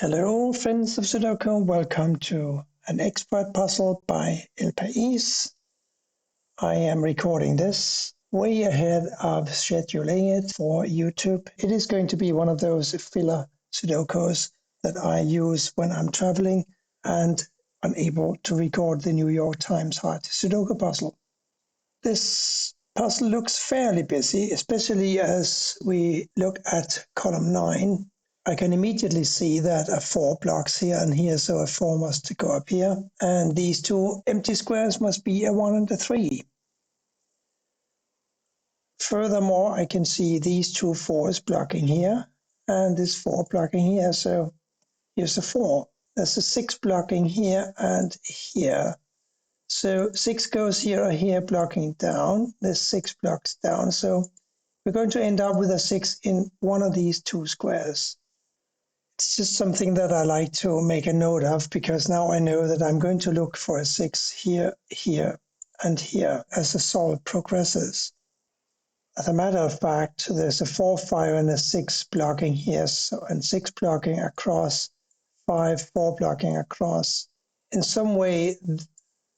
Hello, friends of Sudoku. Welcome to an expert puzzle by El País. I am recording this way ahead of scheduling it for YouTube. It is going to be one of those filler Sudokus that I use when I'm traveling and unable to record the New York Times Hard Sudoku puzzle. This puzzle looks fairly busy, especially as we look at column 9. I can immediately see that a 4 blocks here and here, so a 4 must go up here. And these two empty squares must be a 1 and a 3. Furthermore, I can see these two 4s blocking here and this 4 blocking here, so here's a 4. There's a 6 blocking here and here. So 6 goes here or here blocking down. This 6 blocks down, so we're going to end up with a 6 in one of these two squares. It's just something that I like to make a note of because now I know that I'm going to look for a 6 here, here, and here as the solve progresses. As a matter of fact, there's a 4, 5, and a 6 blocking here, and 6 blocking across, 5, 4 blocking across. In some way,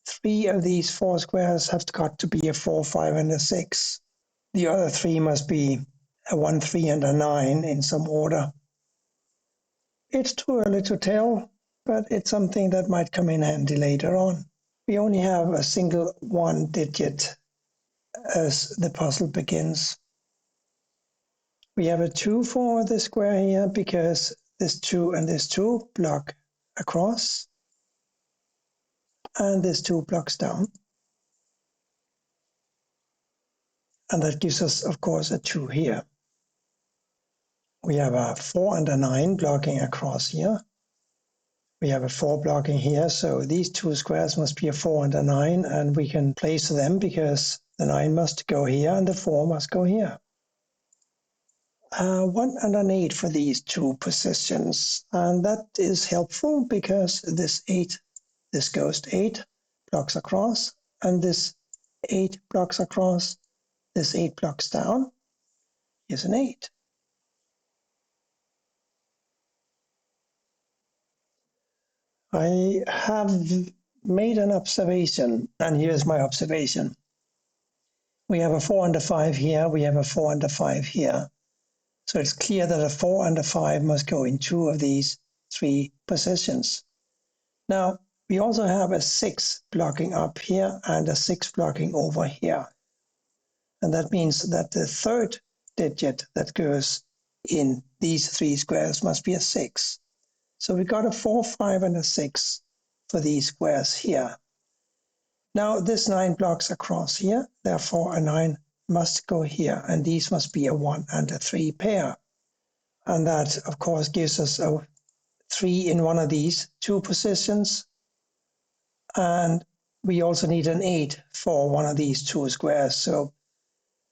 3 of these 4 squares have got to be a 4, 5, and a 6. The other 3 must be a 1, 3, and a 9 in some order. It's too early to tell, but it's something that might come in handy later on. We only have a single 1 digit as the puzzle begins. We have a 2 for the square here because this 2 and this 2 block across, and this 2 blocks down. And that gives us, of course, a 2 here. We have a 4 and a 9 blocking across here. We have a 4 blocking here, so these two squares must be a 4 and a 9, and we can place them because the 9 must go here and the 4 must go here. 1 and an 8 for these two positions, and that is helpful because this goes 8 blocks across, and this 8 blocks across, this 8 blocks down. Here's an 8. I have made an observation, and here's my observation. We have a 4 and a 5 here, we have a 4 and a 5 here. So it's clear that a 4 and a 5 must go in 2 of these 3 positions. Now, we also have a 6 blocking up here and a 6 blocking over here. And that means that the third digit that goes in these 3 squares must be a 6. So we got a 4, 5, and a 6 for these squares here. Now this 9 blocks across here, therefore a 9 must go here, and these must be a 1 and a 3 pair. And that, of course, gives us a 3 in one of these 2 positions. And we also need an 8 for one of these 2 squares. So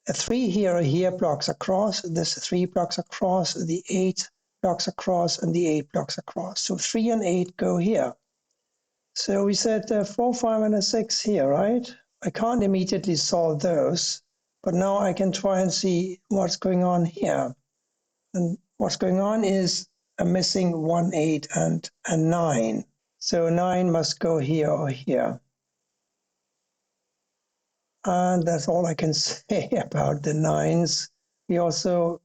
a 3 here or here blocks across, this 3 blocks across, the 8 blocks across, and the 8 blocks across. So 3 and 8 go here. So we said 4, 5, and a 6 here, right? I can't immediately solve those, but now I can try and see what's going on here. And what's going on is a missing 1, 8, and a 9. So 9 must go here or here. And that's all I can say about the 9s. We also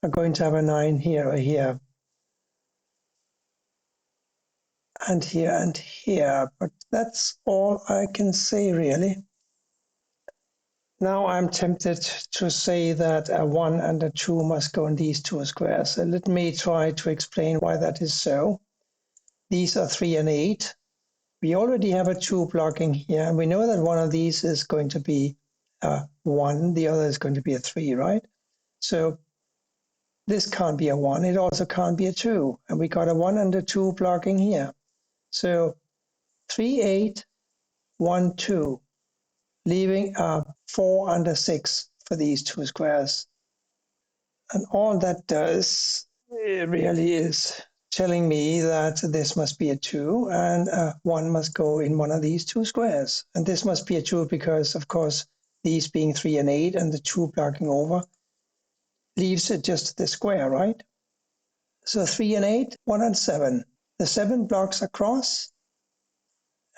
are going to have a 9 here or here. And here and here. But that's all I can say, really. Now I'm tempted to say that a 1 and a 2 must go in these 2 squares. So let me try to explain why that is so. These are 3 and 8. We already have a 2 blocking here, and we know that one of these is going to be a 1, the other is going to be a 3, right? So this can't be a 1, it also can't be a 2, and we got a 1 and a 2 blocking here. So 3, 8, 1, 2, leaving a 4 and a 6 for these 2 squares. And all that does really is telling me that this must be a 2 and a 1 must go in one of these 2 squares. And this must be a 2 because, of course, these being 3 and 8 and the 2 blocking over leaves it just the square, right? So 3 and 8, 1 and 7. The 7 blocks across,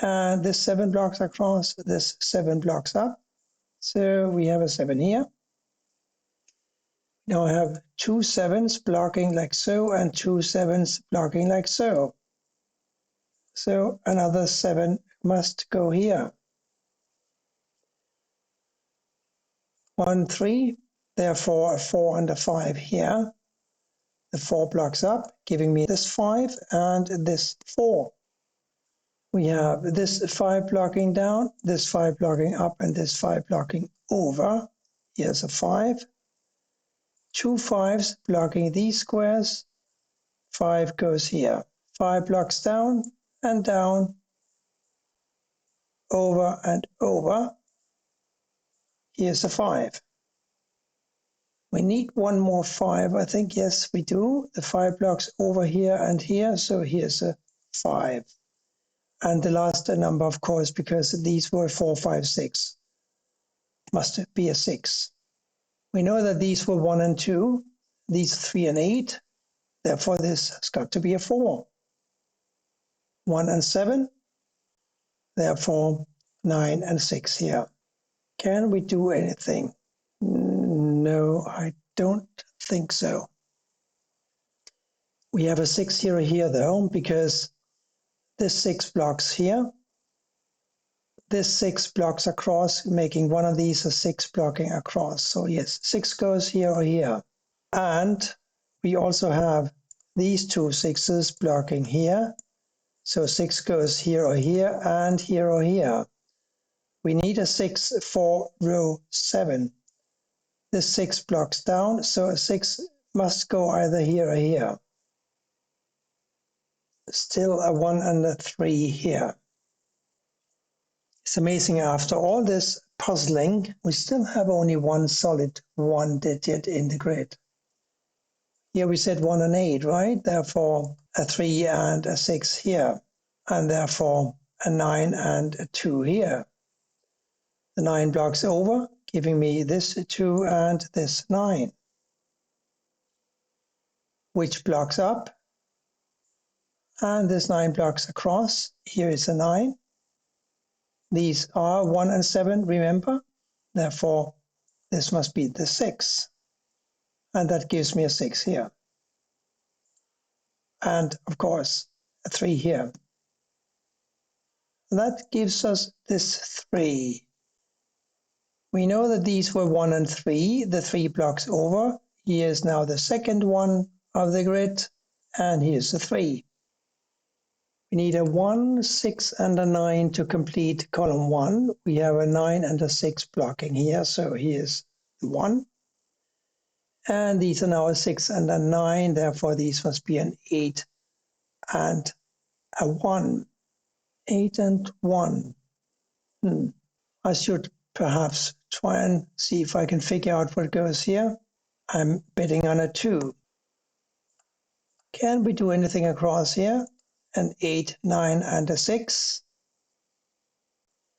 and this 7 blocks across, this 7 blocks up. So we have a 7 here. Now I have 2 7s blocking like so, and 2 7s blocking like so. So another 7 must go here. 1, 3, therefore a 4 and a 5 here. The 4 blocks up, giving me this 5 and this 4. We have this 5 blocking down, this 5 blocking up, and this 5 blocking over. Here's a 5. 2 5s blocking these squares. 5 goes here. 5 blocks down and down, over and over. Here's a 5. We need one more 5, I think. Yes, we do. The 5 blocks over here and here, so here's a 5. And the last number, of course, because these were 4, 5, 6, must be a 6. We know that these were 1 and 2, these 3 and 8, therefore this has got to be a 4. 1 and 7, therefore 9 and 6 here. Can we do anything? No, I don't think so. We have a 6 here though, because this 6 blocks here, this 6 blocks across, making one of these a 6 blocking across. So yes, 6 goes here or here. And we also have these 2 6s blocking here. So 6 goes here or here and here or here. We need a 6 for row 7. This 6 blocks down, so a 6 must go either here or here. Still a 1 and a 3 here. It's amazing, after all this puzzling, we still have only one solid 1 digit in the grid. Here we said 1 and 8, right? Therefore a 3 and a 6 here, and therefore a 9 and a 2 here. The 9 blocks over, giving me this 2 and this 9. Which blocks up? And this 9 blocks across. Here is a 9. These are 1 and 7, remember? Therefore, this must be the 6. And that gives me a 6 here. And, of course, a 3 here. That gives us this 3. We know that these were 1 and 3, the 3 blocks over. Here is now the second one of the grid, and here's the 3. We need a 1, 6, and a 9 to complete column 1. We have a 9 and a 6 blocking here, so here's the 1. And these are now a 6 and a 9, therefore these must be an 8 and a 1. 8 and 1. I should perhaps try and see if I can figure out what goes here. I'm betting on a 2. Can we do anything across here? An 8, 9, and a 6.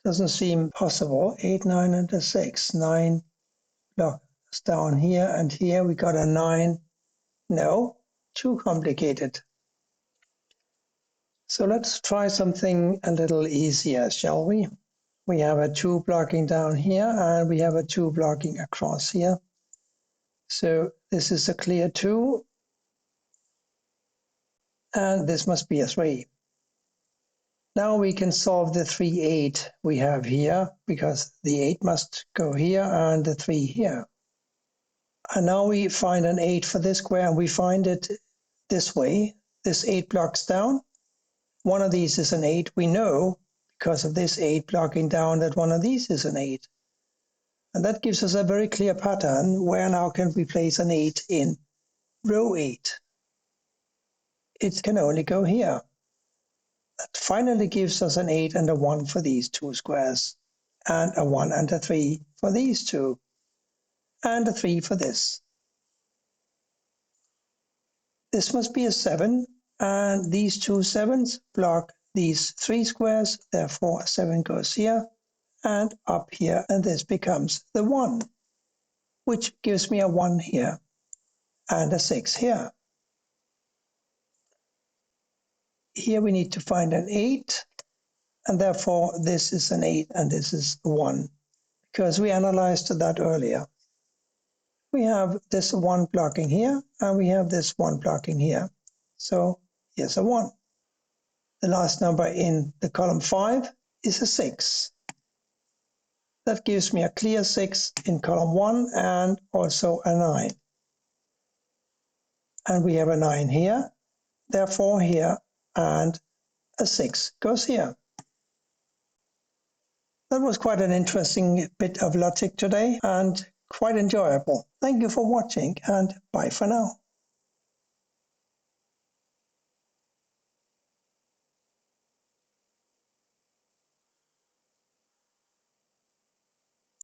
Doesn't seem possible. 8, 9, and a 6. 9 blocks down here and here. We got a 9. No, too complicated. So let's try something a little easier, shall we? We have a 2 blocking down here, and we have a 2 blocking across here. So this is a clear 2. And this must be a 3. Now we can solve the 3, 8 we have here, because the 8 must go here and the 3 here. And now we find an 8 for this square, and we find it this way. This 8 blocks down. One of these is an 8. We know, because of this 8 blocking down, that one of these is an 8. And that gives us a very clear pattern. Where now can we place an 8 in row 8? It can only go here. That finally gives us an 8 and a 1 for these 2 squares, and a 1 and a 3 for these 2, and a 3 for this. This must be a 7, and these 2 7s block these 3 squares, therefore a 7 goes here and up here, and this becomes the 1, which gives me a 1 here and a 6 here. here we need to find an 8, and therefore this is an 8 and this is 1, because we analyzed that earlier. We have this 1 blocking here, and we have this 1 blocking here. So here's a 1. The last number in the column 5 is a 6. That gives me a clear 6 in column 1 and also a 9. And we have a 9 here, therefore here, and a 6 goes here. That was quite an interesting bit of logic today and quite enjoyable. Thank you for watching, and bye for now.